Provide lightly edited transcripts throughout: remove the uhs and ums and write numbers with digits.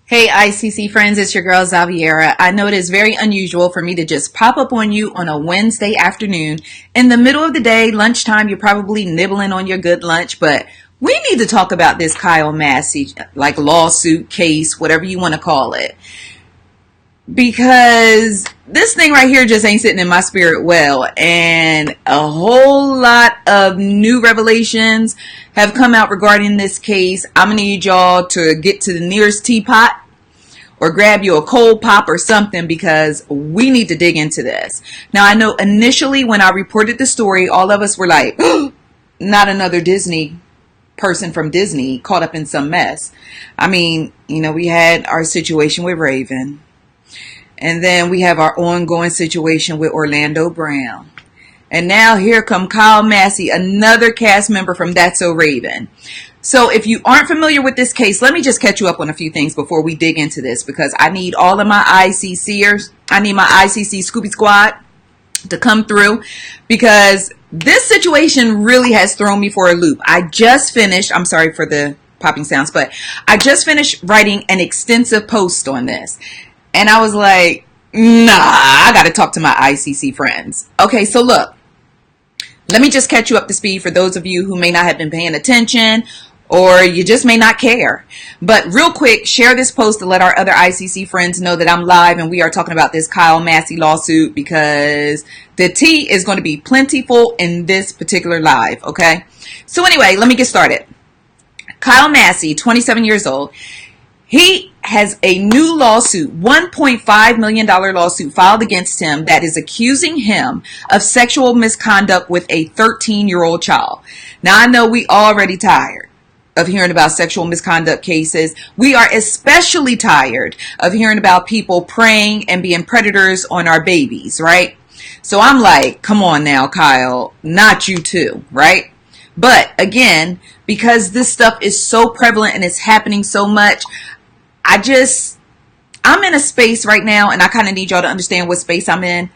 Hey ICC friends, it's your girl Xaviera. I know it is very unusual for me to just pop up on you on a Wednesday afternoon. In the middle of the day, lunchtime, you're probably nibbling on your good lunch, but we need to talk about this Kyle Massey, like lawsuit case, whatever you want to call it. Because this thing right here just ain't sitting in my spirit well, and a whole lot of new revelations have come out regarding this case. I'm gonna need y'all to get to the nearest teapot or grab you a cold pop or something, because we need to dig into this. Now, I know initially when I reported the story, all of us were like, not another Disney person from Disney caught up in some mess. I mean, we had our situation with Raven. And then we have our ongoing situation with Orlando Brown. And now here come Kyle Massey, another cast member from That's So Raven. So if you aren't familiar with this case, let me just catch you up on a few things before we dig into this, because I need all of my ICCers, I need my ICC Scooby Squad to come through, because this situation really has thrown me for a loop. I just finished, I'm sorry for the popping sounds, but I just finished writing an extensive post on this. And I was like, nah, I got to talk to my ICC friends. Okay, so look, let me just catch you up to speed for those of you who may not have been paying attention, or you just may not care. But real quick, share this post to let our other ICC friends know that I'm live and we are talking about this Kyle Massey lawsuit, because the tea is going to be plentiful in this particular live, okay? So anyway, let me get started. Kyle Massey, 27 years old. He has a new lawsuit, $1.5 million lawsuit filed against him that is accusing him of sexual misconduct with a 13-year-old child. Now, I know we already tired of hearing about sexual misconduct cases. We are especially tired of hearing about people preying and being predators on our babies, right? So I'm like, come on now, Kyle, not you too, right? But again, because this stuff is so prevalent and it's happening so much, I'm in a space right now, and I kind of need y'all to understand what space I'm in.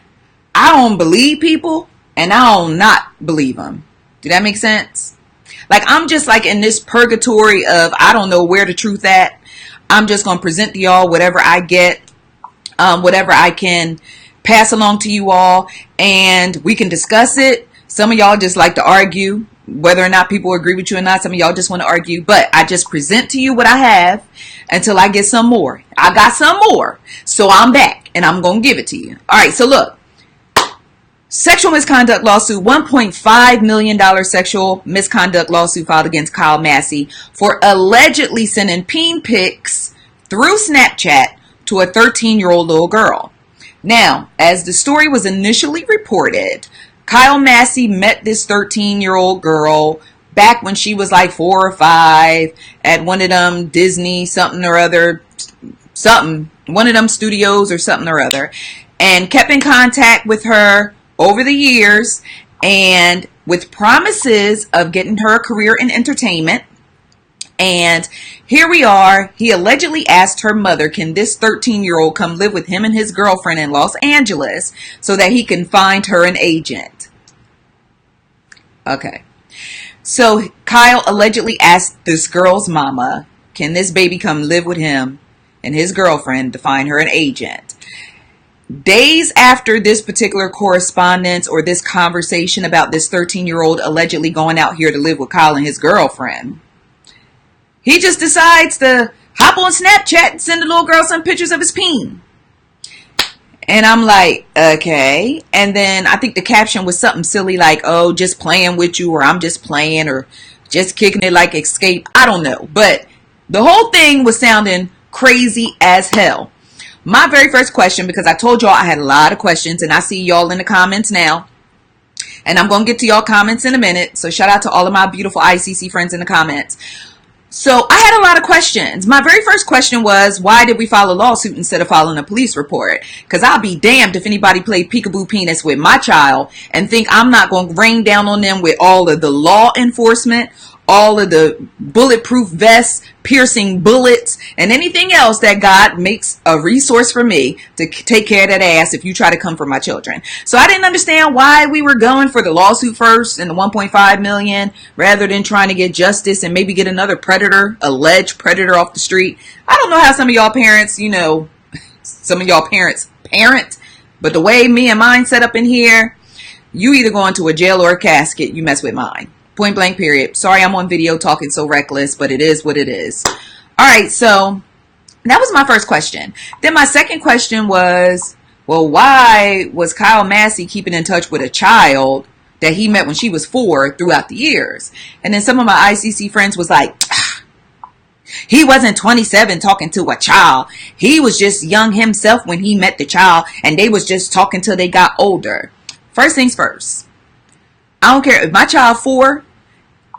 I don't believe people, and I don't not believe them. Do that make sense? Like, I'm just like in this purgatory of, I don't know where the truth at. I'm just going to present to y'all whatever I get, whatever I can pass along to you all, and we can discuss it. Some of y'all just like to argue, whether or not people agree with you or not. Some of y'all just want to argue, but I just present to you what I have until I get some more. I got some more, so I'm back and I'm going to give it to you. All right, so look, sexual misconduct lawsuit, $1.5 million sexual misconduct lawsuit filed against Kyle Massey for allegedly sending peen pics through Snapchat to a 13-year-old little girl. Now, as the story was initially reported, Kyle Massey met this 13-year-old girl back when she was like 4 or 5 at one of them Disney something or other, one of them studios or something or other, and kept in contact with her over the years, and with promises of getting her a career in entertainment. And here we are. He allegedly asked her mother, can this 13-year-old come live with him and his girlfriend in Los Angeles so that he can find her an agent? Okay. So Kyle allegedly asked this girl's mama, can this baby come live with him and his girlfriend to find her an agent? Days after this particular correspondence or this conversation about this 13-year-old allegedly going out here to live with Kyle and his girlfriend, he just decides to hop on Snapchat and send the little girl some pictures of his peen. And I'm like, okay. And then I think the caption was something silly like, oh, just playing with you, or I'm just playing, or just kicking it like Escape. I don't know. But the whole thing was sounding crazy as hell. My very first question, because I told y'all I had a lot of questions, and I see y'all in the comments now. And I'm going to get to y'all comments in a minute. So shout out to all of my beautiful ICC friends in the comments. So I had a lot of questions. My very first question was, why did we file a lawsuit instead of filing a police report? Because I'll be damned if anybody played peekaboo penis with my child and think I'm not going to rain down on them with all of the law enforcement, all of the bulletproof vests, piercing bullets, and anything else that God makes a resource for me to take care of that ass if you try to come for my children. So I didn't understand why we were going for the lawsuit first and the 1.5 million rather than trying to get justice and maybe get another predator, alleged predator off the street. I don't know how some of y'all parents, you know, some of y'all parents parent, but the way me and mine set up in here, you either go into a jail or a casket, you mess with mine. Point blank, period. Sorry I'm on video talking so reckless, but it is what it is. All right, so that was my first question. Then my second question was, well, why was Kyle Massey keeping in touch with a child that he met when she was 4 throughout the years? And then some of my ICC friends was like, he wasn't 27 talking to a child. He was just young himself when he met the child, and they was just talking till they got older. First things first, I don't care if my child 4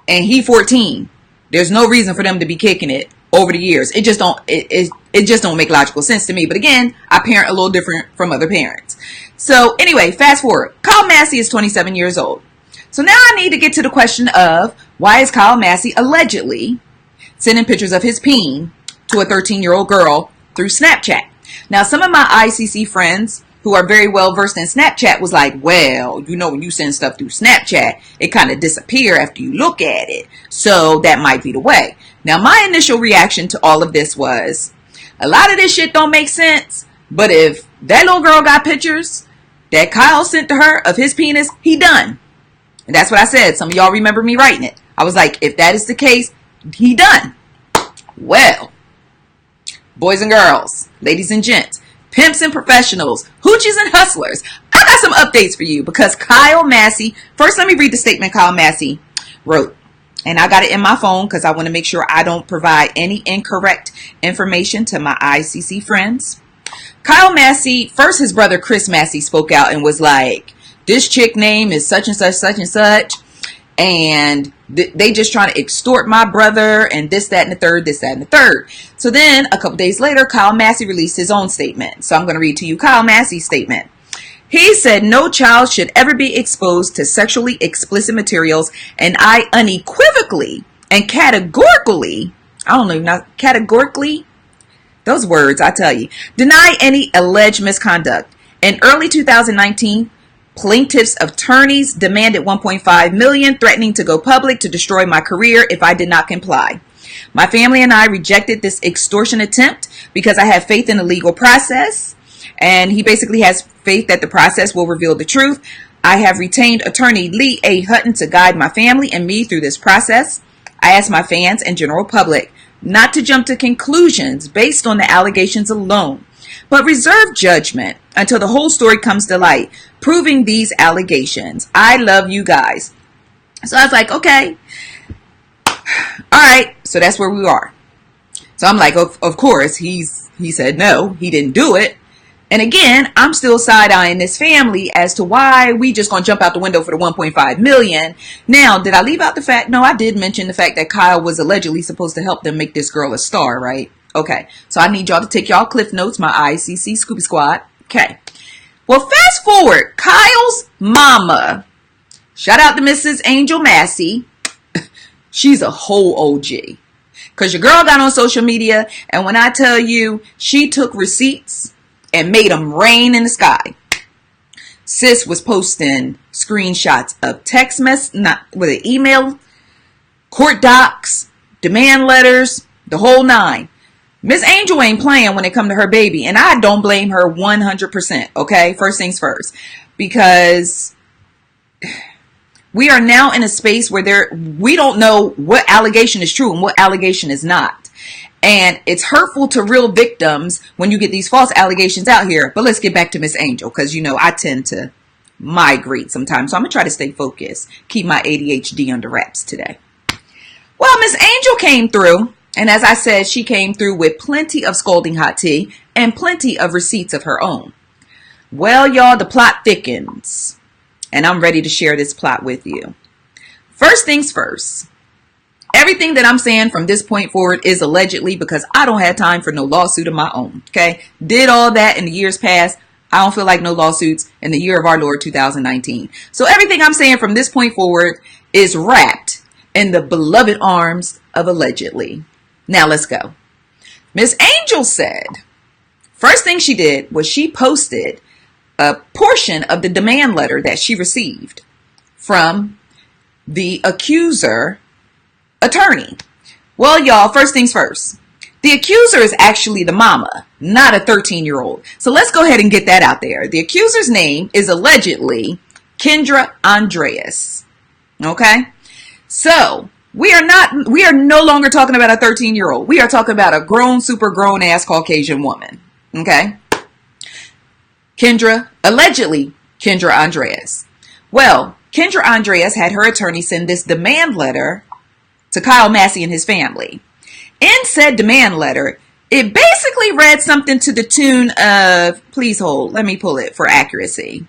and he 14. There's no reason for them to be kicking it over the years. It just don't make logical sense to me. But again, I parent a little different from other parents. So anyway, fast forward. Kyle Massey is 27 years old. So now I need to get to the question of why is Kyle Massey allegedly sending pictures of his peen to a 13-year-old girl through Snapchat. Now, some of my ICC friends who are very well versed in Snapchat was like, well, you know, when you send stuff through Snapchat, it kind of disappear after you look at it. So that might be the way. Now, my initial reaction to all of this was, a lot of this shit don't make sense. But if that little girl got pictures that Kyle sent to her of his penis, he done. And that's what I said. Some of y'all remember me writing it. I was like, if that is the case, he done. Well, boys and girls, ladies and gents, pimps and professionals, hoochies and hustlers, I got some updates for you because Kyle Massey, first let me read the statement Kyle Massey wrote. And I got it in my phone because I want to make sure I don't provide any incorrect information to my ICC friends. Kyle Massey, first his brother Chris Massey spoke out and was like, this chick name is such and such, such and such. And they just trying to extort my brother and this, that, and the third, this, that, and the third. So then a couple days later, Kyle Massey released his own statement. So I'm going to read to you Kyle Massey's statement. He said, no child should ever be exposed to sexually explicit materials. And I unequivocally and categorically, I don't know, not categorically, those words, I tell you, deny any alleged misconduct. In early 2019, plaintiff's attorneys demanded $1.5 million, threatening to go public to destroy my career if I did not comply. My family and I rejected this extortion attempt because I have faith in the legal process, and he basically has faith that the process will reveal the truth. I have retained attorney Lee A. Hutton to guide my family and me through this process. I ask my fans and general public not to jump to conclusions based on the allegations alone, but reserve judgment until the whole story comes to light, proving these allegations. I love you guys. So I was like, okay. All right. So that's where we are. So I'm like, of course, he said no, he didn't do it. And again, I'm still side-eyeing this family as to why we just going to jump out the window for the 1.5 million. Now, did I leave out the fact? No, I did mention the fact that Kyle was allegedly supposed to help them make this girl a star, right? Okay. So I need y'all to take y'all cliff notes, my ICC Scoopy Squad. Okay. Well, fast forward, Kyle's mama, shout out to Mrs. Angel Massey. She's a whole OG. Because your girl got on social media, and when I tell you, she took receipts and made them rain in the sky. Sis was posting screenshots of text not with an email, court docs, demand letters, the whole nine. Miss Angel ain't playing when it come to her baby, and I don't blame her 100%, okay? First things first, because we are now in a space where we don't know what allegation is true and what allegation is not. And it's hurtful to real victims when you get these false allegations out here. But let's get back to Miss Angel, because, you know, I tend to migrate sometimes. So I'm going to try to stay focused, keep my ADHD under wraps today. Well, Miss Angel came through. And as I said, she came through with plenty of scalding hot tea and plenty of receipts of her own. Well, y'all, the plot thickens. And I'm ready to share this plot with you. First things first. Everything that I'm saying from this point forward is allegedly, because I don't have time for no lawsuit of my own. Okay. Did all that in the years past. I don't feel like no lawsuits in the year of our Lord 2019. So everything I'm saying from this point forward is wrapped in the beloved arms of allegedly. Now let's go. Miss Angel said, first thing she did was she posted a portion of the demand letter that she received from the accuser attorney. Well, y'all, first things first. The accuser is actually the mama, not a 13-year-old. So let's go ahead and get that out there. The accuser's name is allegedly Kendra Andreas. Okay? So we are no longer talking about a 13-year-old. We are talking about a grown, super grown ass Caucasian woman. Okay? Allegedly Kendra Andreas. Well, Kendra Andreas had her attorney send this demand letter to Kyle Massey and his family. In said demand letter, it basically read something to the tune of, please hold, let me pull it for accuracy.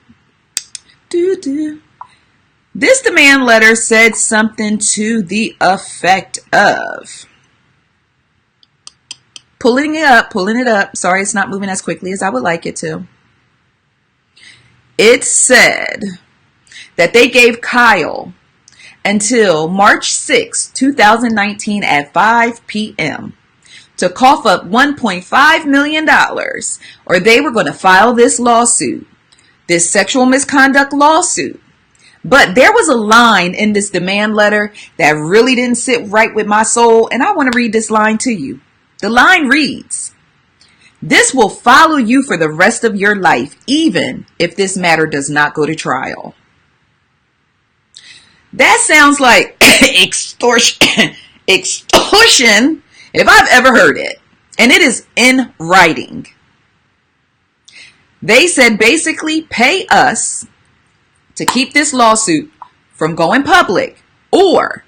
This demand letter said something to the effect of, pulling it up. Sorry, it's not moving as quickly as I would like it to. It said that they gave Kyle until March 6, 2019 at 5 p.m. to cough up $1.5 million, or they were going to file this lawsuit, this sexual misconduct lawsuit. But there was a line in this demand letter that really didn't sit right with my soul, and I want to read this line to you. The line reads, "This will follow you for the rest of your life, even if this matter does not go to trial." That sounds like extortion if I've ever heard it. And it is in writing. They said basically pay us to keep this lawsuit from going public, or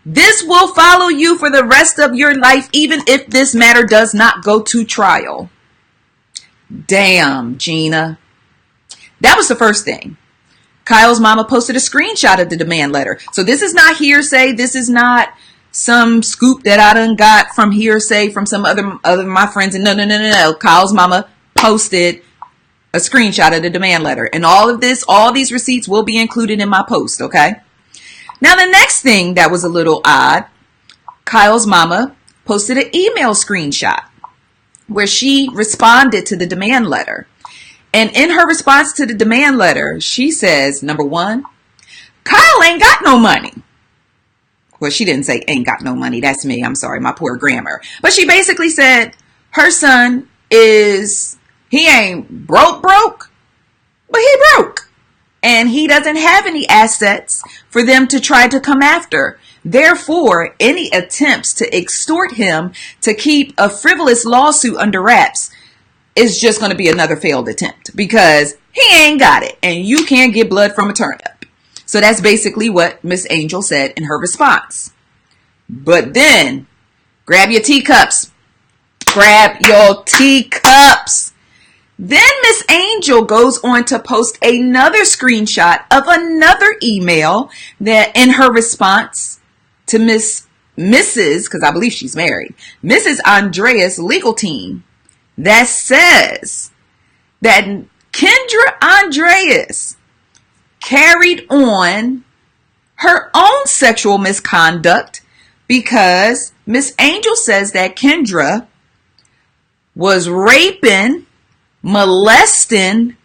this will follow you for the rest of your life, even if this matter does not go to trial. Damn, Gina. That was the first thing. Kyle's mama posted a screenshot of the demand letter. So this is not hearsay. This is not some scoop that I done got from hearsay from some other of my friends. And no. Kyle's mama posted a screenshot of the demand letter. And all these receipts will be included in my post, okay? Now, the next thing that was a little odd, Kyle's mama posted an email screenshot where she responded to the demand letter. And in her response to the demand letter, she says, number one, Kyle ain't got no money. Well, she didn't say ain't got no money. That's me. I'm sorry, my poor grammar. But she basically said her son he ain't broke, but he broke. And he doesn't have any assets for them to try to come after. Therefore, any attempts to extort him to keep a frivolous lawsuit under wraps is just going to be another failed attempt, because he ain't got it and you can't get blood from a turnip. So that's basically what Miss Angel said in her response. But then, grab your teacups. Grab your teacups. Then Miss Angel goes on to post another screenshot of another email that in her response to Mrs., because I believe she's married, Mrs. Andreas' legal team, that says that Kendra Andreas carried on her own sexual misconduct because Miss Angel says that Kendra was raping, molesting,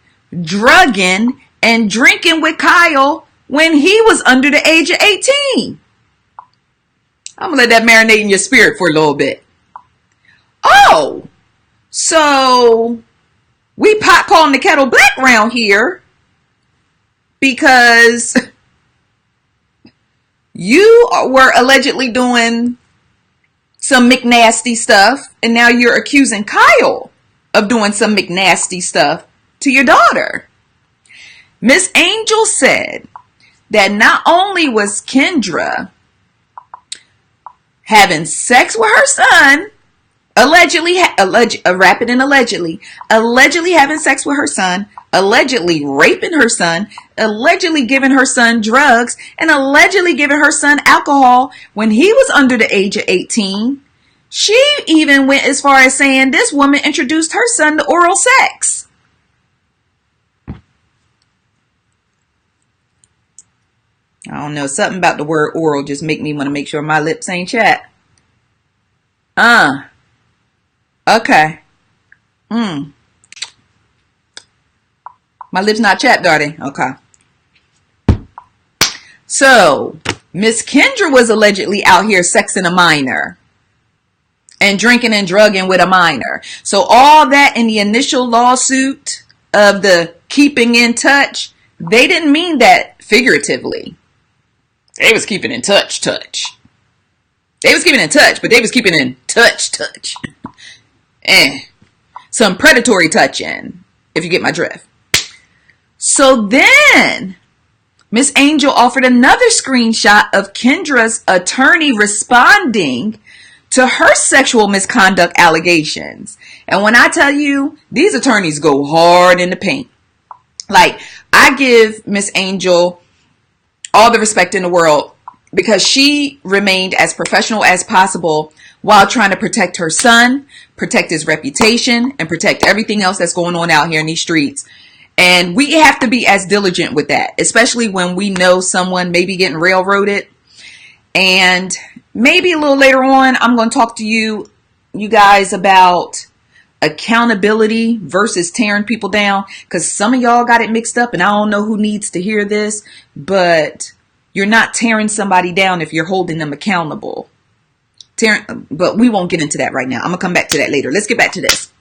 drugging, and drinking with Kyle when he was under the age of 18. I'm going to let that marinate in your spirit for a little bit. Oh, so we pot calling the kettle black around here because you were allegedly doing some McNasty stuff, and now you're accusing Kyle of doing some McNasty stuff to your daughter. Miss Angel said that not only was Kendra having sex with her son, allegedly having sex with her son, allegedly raping her son, allegedly giving her son drugs, and allegedly giving her son alcohol when he was under the age of 18. She even went as far as saying this woman introduced her son to oral sex. I don't know. Something about the word oral just make me want to make sure my lips ain't chapped. Okay. My lips not chapped, are they? Okay. So, Miss Kendra was allegedly out here sexing a minor and drinking and drugging with a minor. So all that in the initial lawsuit of the keeping in touch, they didn't mean that figuratively. They was keeping in touch. They was keeping in touch, but they was keeping in touch. Some predatory touching, if you get my drift. So then Miss Angel offered another screenshot of Kendra's attorney responding to her sexual misconduct allegations. And when I tell you, these attorneys go hard in the paint. Like, I give Miss Angel all the respect in the world because she remained as professional as possible while trying to protect her son, protect his reputation, and protect everything else that's going on out here in these streets. And we have to be as diligent with that, especially when we know someone may be getting railroaded. And maybe a little later on, I'm going to talk to you guys about accountability versus tearing people down, because some of y'all got it mixed up, and I don't know who needs to hear this, but you're not tearing somebody down if you're holding them accountable. But we won't get into that right now. I'm going to come back to that later. Let's get back to this.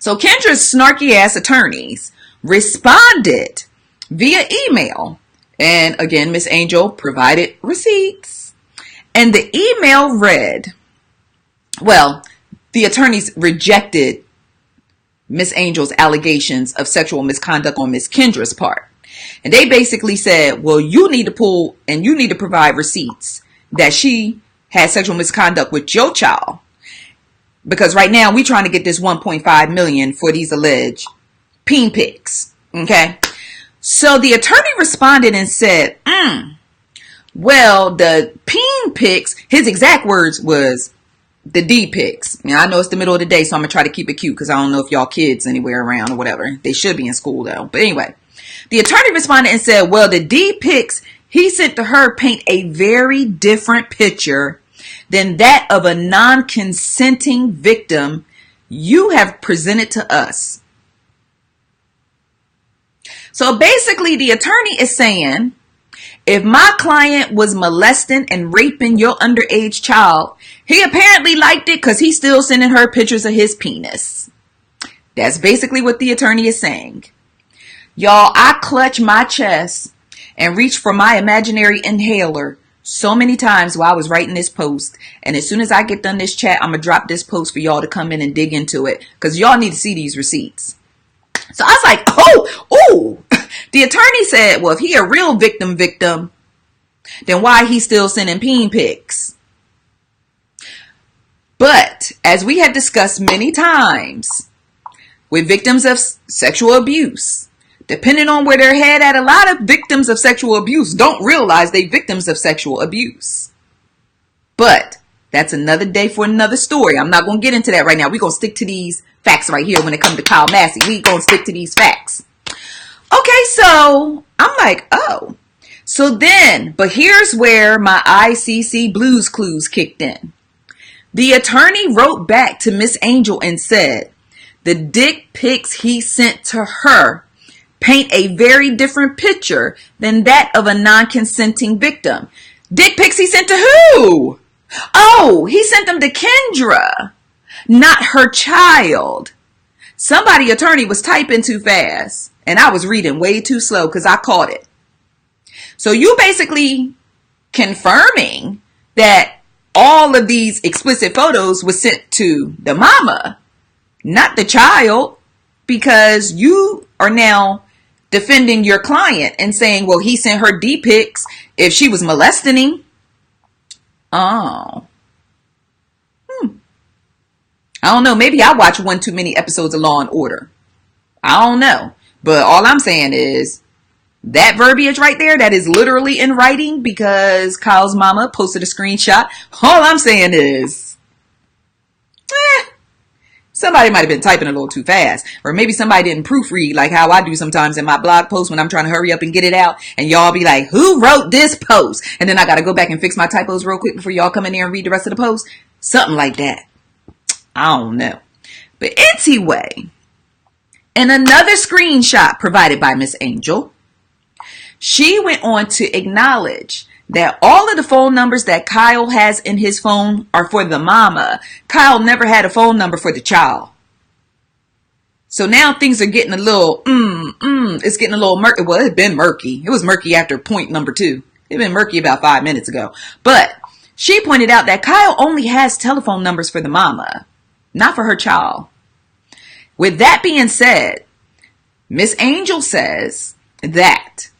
So Kendra's snarky ass attorneys responded via email. And again, Miss Angel provided receipts. And the email read, well, the attorneys rejected Miss Angel's allegations of sexual misconduct on Miss Kendra's part. And they basically said, well, you need to pull and you need to provide receipts that she had sexual misconduct with your child. Because right now we're trying to get this 1.5 million for these alleged peen pics. Okay. So the attorney responded and said, well, the peen pics, his exact words was the D pics. Now, I know it's the middle of the day, so I'm going to try to keep it cute because I don't know if y'all kids anywhere around or whatever. They should be in school though. But anyway, the attorney responded and said, well, the D pics he sent to her paint a very different picture than that of a non-consenting victim you have presented to us. So basically, the attorney is saying, if my client was molesting and raping your underage child, he apparently liked it because he's still sending her pictures of his penis. That's basically what the attorney is saying. Y'all, I clutch my chest and reach for my imaginary inhaler so many times while I was writing this post. And as soon as I get done this chat, I'm going to drop this post for y'all to come in and dig into it because y'all need to see these receipts. So I was like, oh, the attorney said, well, if he a real victim, then why he still sending peen pics? But as we have discussed many times with victims of sexual abuse, depending on where they're head at, a lot of victims of sexual abuse don't realize they victims of sexual abuse. But that's another day for another story. I'm not going to get into that right now. We're going to stick to these facts right here when it comes to Kyle Massey. We're going to stick to these facts. Okay, so I'm like, oh. So then, but here's where my ICC Blues Clues kicked in. The attorney wrote back to Miss Angel and said, the dick pics he sent to her paint a very different picture than that of a non-consenting victim. Dick pics he sent to who? Oh, he sent them to Kendra, not her child. Somebody attorney was typing too fast and I was reading way too slow because I caught it. So you basically confirming that all of these explicit photos were sent to the mama, not the child, because you are now defending your client and saying, well, he sent her D pics if she was molesting him. Oh. I don't know. Maybe I watch one too many episodes of Law and Order. I don't know. But all I'm saying is that verbiage right there, that is literally in writing because Kyle's mama posted a screenshot. All I'm saying is, Somebody might have been typing a little too fast, or maybe somebody didn't proofread like how I do sometimes in my blog post when I'm trying to hurry up and get it out, and y'all be like, who wrote this post? And then I got to go back and fix my typos real quick before y'all come in there and read the rest of the post. Something like that. I don't know. But anyway, in another screenshot provided by Miss Angel, she went on to acknowledge that all of the phone numbers that Kyle has in his phone are for the mama. Kyle never had a phone number for the child. So now things are getting a little, it's getting a little murky. Well, it's been murky. It was murky after point number 2. It had been murky about 5 minutes ago. But she pointed out that Kyle only has telephone numbers for the mama, not for her child. With that being said, Miss Angel says that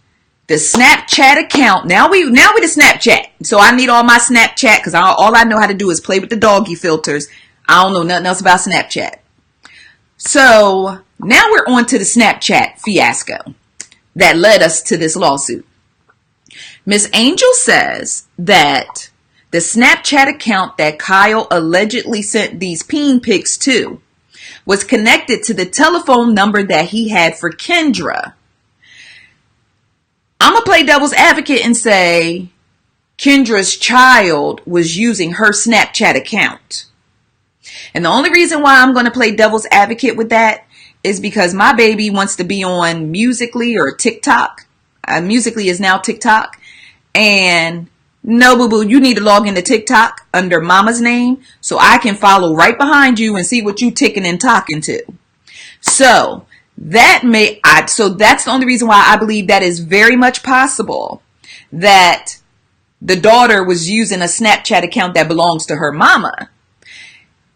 the Snapchat account, now we the Snapchat. So I need all my Snapchat because all I know how to do is play with the doggy filters. I don't know nothing else about Snapchat. So now we're on to the Snapchat fiasco that led us to this lawsuit. Miss Angel says that the Snapchat account that Kyle allegedly sent these peen pics to was connected to the telephone number that he had for Kendra. I'm going to play devil's advocate and say Kendra's child was using her Snapchat account. And the only reason why I'm going to play devil's advocate with that is because my baby wants to be on Musical.ly or TikTok. Musical.ly is now TikTok. And no, boo-boo, you need to log into TikTok under mama's name so I can follow right behind you and see what you ticking and talking to. So that's the only reason why I believe that is very much possible that the daughter was using a Snapchat account that belongs to her mama.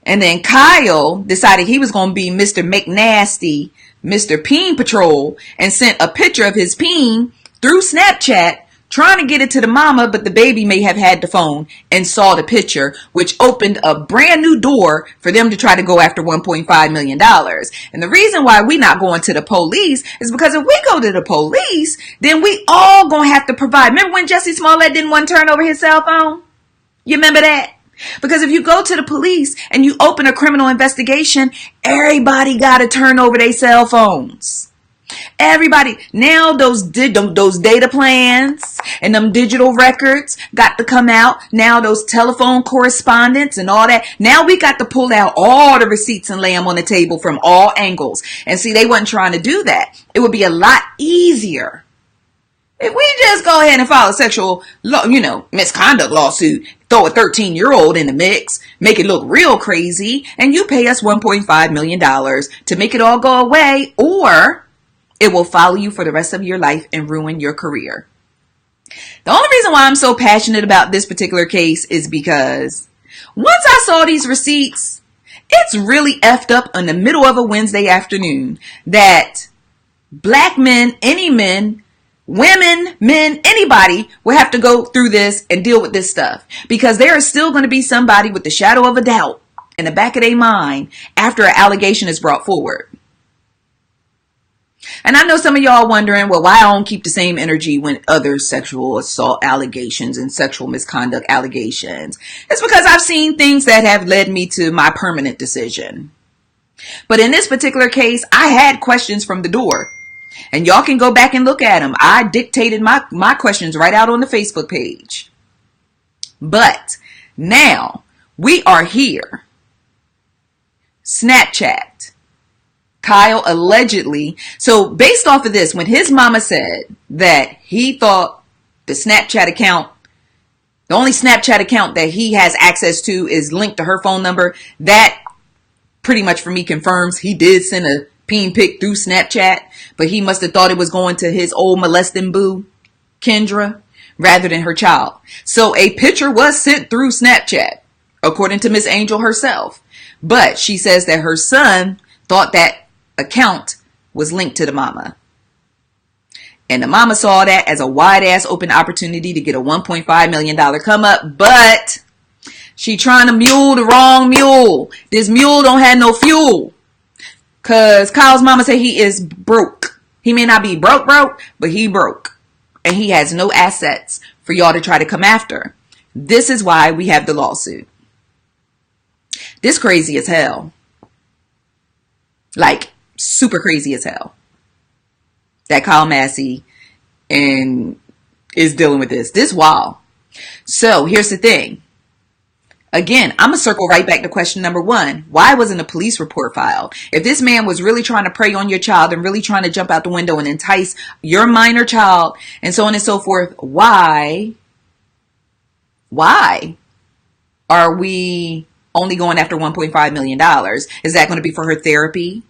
And then Kyle decided he was going to be Mr. McNasty, Mr. Peen Patrol, and sent a picture of his peen through Snapchat trying to get it to the mama, but the baby may have had the phone and saw the picture, which opened a brand new door for them to try to go after $1.5 million. And the reason why we not going to the police is because if we go to the police, then we all gonna have to provide. Remember when Jussie Smollett didn't want to turn over his cell phone? You remember that? Because if you go to the police and you open a criminal investigation, everybody got to turn over their cell phones. Everybody, now those data plans and them digital records got to come out. Now those telephone correspondence and all that. Now we got to pull out all the receipts and lay them on the table from all angles. And see, they wasn't trying to do that. It would be a lot easier if we just go ahead and file a sexual, misconduct lawsuit, throw a 13-year-old in the mix, make it look real crazy, and you pay us $1.5 million to make it all go away, or it will follow you for the rest of your life and ruin your career. The only reason why I'm so passionate about this particular case is because once I saw these receipts, it's really effed up in the middle of a Wednesday afternoon that black men, any men, women, men, anybody will have to go through this and deal with this stuff. Because there is still going to be somebody with the shadow of a doubt in the back of their mind after an allegation is brought forward. And I know some of y'all wondering, well, why I don't keep the same energy when other sexual assault allegations and sexual misconduct allegations. It's because I've seen things that have led me to my permanent decision. But in this particular case, I had questions from the door. And y'all can go back and look at them. I dictated my questions right out on the Facebook page. But now we are here. Snapchat. Kyle allegedly. So based off of this, when his mama said that he thought the Snapchat account, the only Snapchat account that he has access to is linked to her phone number, that pretty much for me confirms he did send a peen pic through Snapchat, but he must have thought it was going to his old molesting boo, Kendra, rather than her child. So a picture was sent through Snapchat, according to Miss Angel herself. But she says that her son thought that account was linked to the mama. And the mama saw that as a wide ass open opportunity to get a $1.5 million come up, but she trying to mule the wrong mule. This mule don't have no fuel. Cause Kyle's mama said he is broke. He may not be broke, but he broke. And he has no assets for y'all to try to come after. This is why we have the lawsuit. This crazy as hell. Like, super crazy as hell. That Kyle Massey and is dealing with this. This wild. So here's the thing. Again, I'm going to circle right back to question number 1. Why wasn't a police report filed? If this man was really trying to prey on your child and really trying to jump out the window and entice your minor child and so on and so forth, why are we only going after $1.5 million? Is that going to be for her therapy?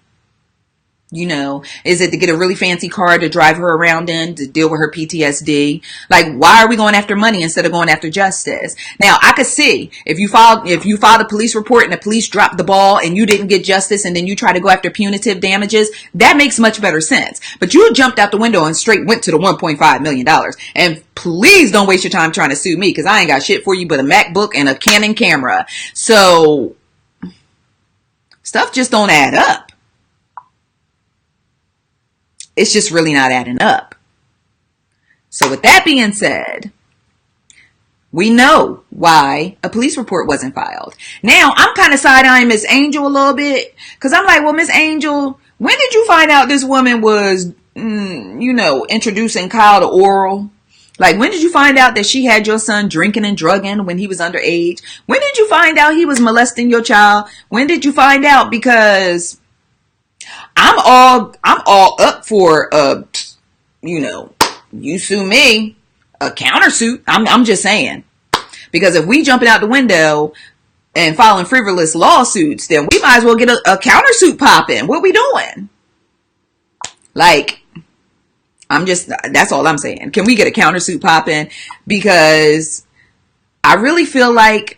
You know, is it to get a really fancy car to drive her around in to deal with her PTSD? Like, why are we going after money instead of going after justice? Now, I could see if you filed a police report and the police dropped the ball and you didn't get justice and then you try to go after punitive damages, that makes much better sense. But you jumped out the window and straight went to the $1.5 million. And please don't waste your time trying to sue me, because I ain't got shit for you but a MacBook and a Canon camera. So stuff just don't add up. It's just really not adding up. So with that being said, we know why a police report wasn't filed. Now, I'm kind of side-eyeing Miss Angel a little bit, because I'm like, well, Miss Angel, when did you find out this woman was, introducing Kyle to oral? Like, when did you find out that she had your son drinking and drugging when he was underage? When did you find out he was molesting your child? When did you find out? Because I'm all up for you sue me, a countersuit. I'm just saying, because if we jumping out the window and filing frivolous lawsuits, then we might as well get a countersuit popping. What we doing? Like, that's all I'm saying. Can we get a countersuit popping? Because I really feel like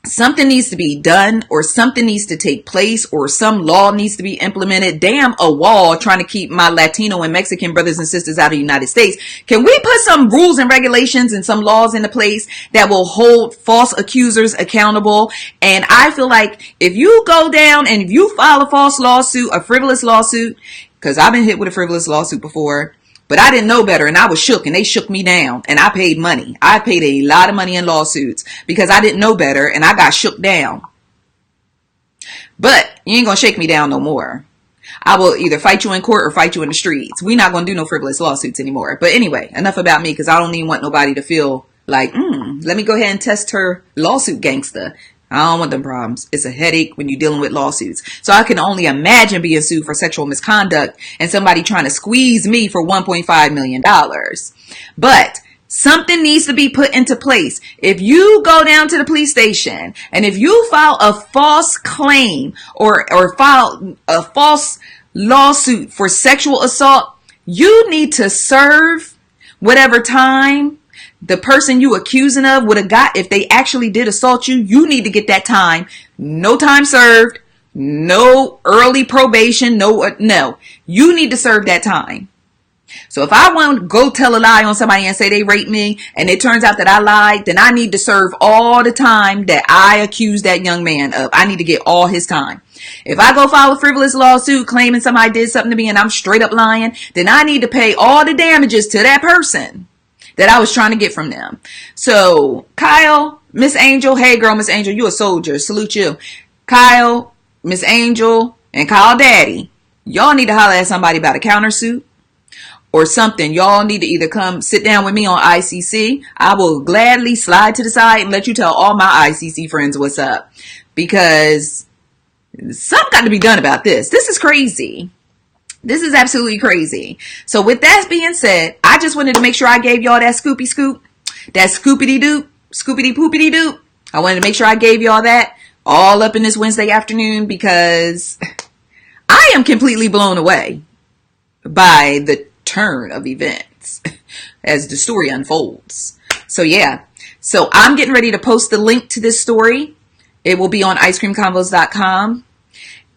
something needs to be done, or something needs to take place, or some law needs to be implemented. Damn, a wall trying to keep my Latino and Mexican brothers and sisters out of the United States. Can we put some rules and regulations and some laws into place that will hold false accusers accountable? And I feel like if you go down and if you file a false lawsuit, a frivolous lawsuit, because I've been hit with a frivolous lawsuit before, but I didn't know better, and I was shook, and they shook me down, and I paid money. I paid a lot of money in lawsuits because I didn't know better, and I got shook down. But you ain't gonna shake me down no more. I will either fight you in court or fight you in the streets. We're not gonna do no frivolous lawsuits anymore. But anyway, enough about me, because I don't even want nobody to feel like, let me go ahead and test her lawsuit gangster. I don't want them problems. It's a headache when you're dealing with lawsuits. So I can only imagine being sued for sexual misconduct and somebody trying to squeeze me for $1.5 million. But something needs to be put into place. If you go down to the police station and if you file a false claim or file a false lawsuit for sexual assault, you need to serve whatever time the person you accusing of would have got if they actually did assault you. You need to get that time. No time served. No early probation. No. You need to serve that time. So if I want to go tell a lie on somebody and say they raped me and it turns out that I lied, then I need to serve all the time that I accused that young man of. I need to get all his time. If I go file a frivolous lawsuit claiming somebody did something to me and I'm straight up lying, then I need to pay all the damages to that person that I was trying to get from them. So Kyle, Miss Angel, hey girl, Miss Angel, you a soldier. Salute you. Kyle, Miss Angel, and Kyle Daddy, y'all need to holler at somebody about a countersuit or something. Y'all need to either come sit down with me on ICC. I will gladly slide to the side and let you tell all my ICC friends what's up, because something got to be done about this. This is crazy. This is absolutely crazy. So with that being said, I just wanted to make sure I gave y'all that scoopy scoop, that scoopity doop, scoopity poopity doop. I wanted to make sure I gave y'all that all up in this Wednesday afternoon, because I am completely blown away by the turn of events as the story unfolds. So yeah, so I'm getting ready to post the link to this story. It will be on icecreamconvos.com.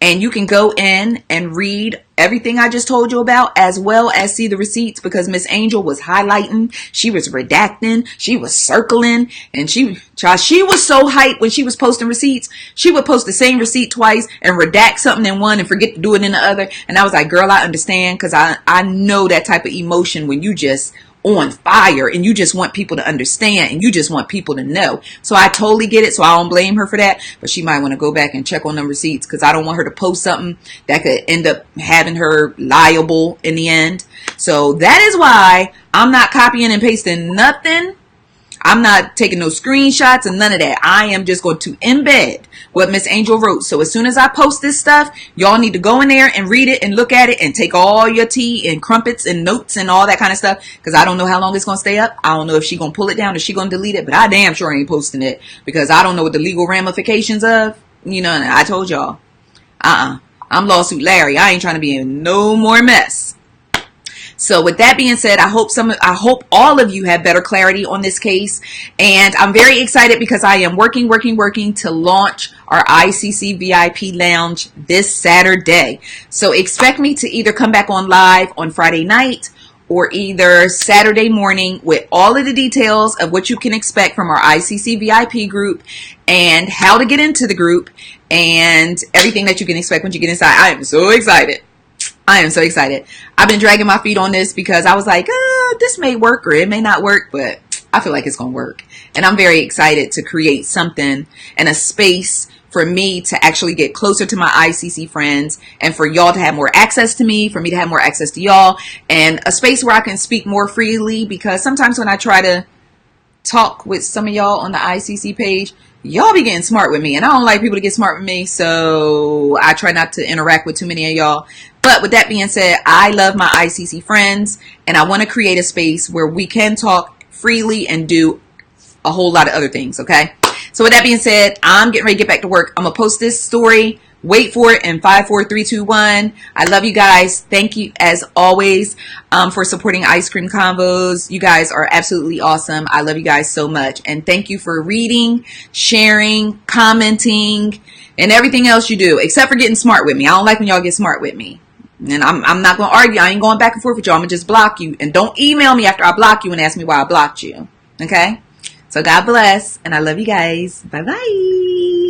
And you can go in and read everything I just told you about, as well as see the receipts, because Miss Angel was highlighting, she was redacting, she was circling, and she was so hyped when she was posting receipts. She would post the same receipt twice and redact something in one and forget to do it in the other. And I was like, girl, I understand, because I know that type of emotion when you just on fire and you just want people to understand and you just want people to know. So I totally get it. So I don't blame her for that, but she might want to go back and check on them receipts, because I don't want her to post something that could end up having her liable in the end. So that is why I'm not copying and pasting nothing. I'm not taking no screenshots and none of that. I am just going to embed what Miss Angel wrote. So as soon as I post this stuff, y'all need to go in there and read it and look at it and take all your tea and crumpets and notes and all that kind of stuff, because I don't know how long it's going to stay up. I don't know if she going to pull it down or she going to delete it, but I damn sure ain't posting it, because I don't know what the legal ramifications of. You know, I told y'all, I'm lawsuit Larry. I ain't trying to be in no more mess. So with that being said, I hope all of you have better clarity on this case. And I'm very excited because I am working to launch our ICC VIP lounge this Saturday. So expect me to either come back on live on Friday night or either Saturday morning with all of the details of what you can expect from our ICC VIP group and how to get into the group and everything that you can expect when you get inside. I am so excited. I am so excited. I've been dragging my feet on this because I was like, this may work or it may not work, but I feel like it's going to work. And I'm very excited to create something and a space for me to actually get closer to my ICC friends and for y'all to have more access to me, for me to have more access to y'all, and a space where I can speak more freely, because sometimes when I try to talk with some of y'all on the ICC page, y'all be getting smart with me, and I don't like people to get smart with me, so I try not to interact with too many of y'all. But with that being said, I love my ICC friends, and I want to create a space where we can talk freely and do a whole lot of other things, okay? So with that being said, I'm getting ready to get back to work. I'm going to post this story. Wait for it in 5, 4, 3, 2, 1. I love you guys. Thank you, as always, for supporting Ice Cream Convos. You guys are absolutely awesome. I love you guys so much. And thank you for reading, sharing, commenting, and everything else you do, except for getting smart with me. I don't like when y'all get smart with me. And I'm not going to argue. I ain't going back and forth with y'all. I'm going to just block you. And don't email me after I block you and ask me why I blocked you. Okay? So God bless. And I love you guys. Bye-bye.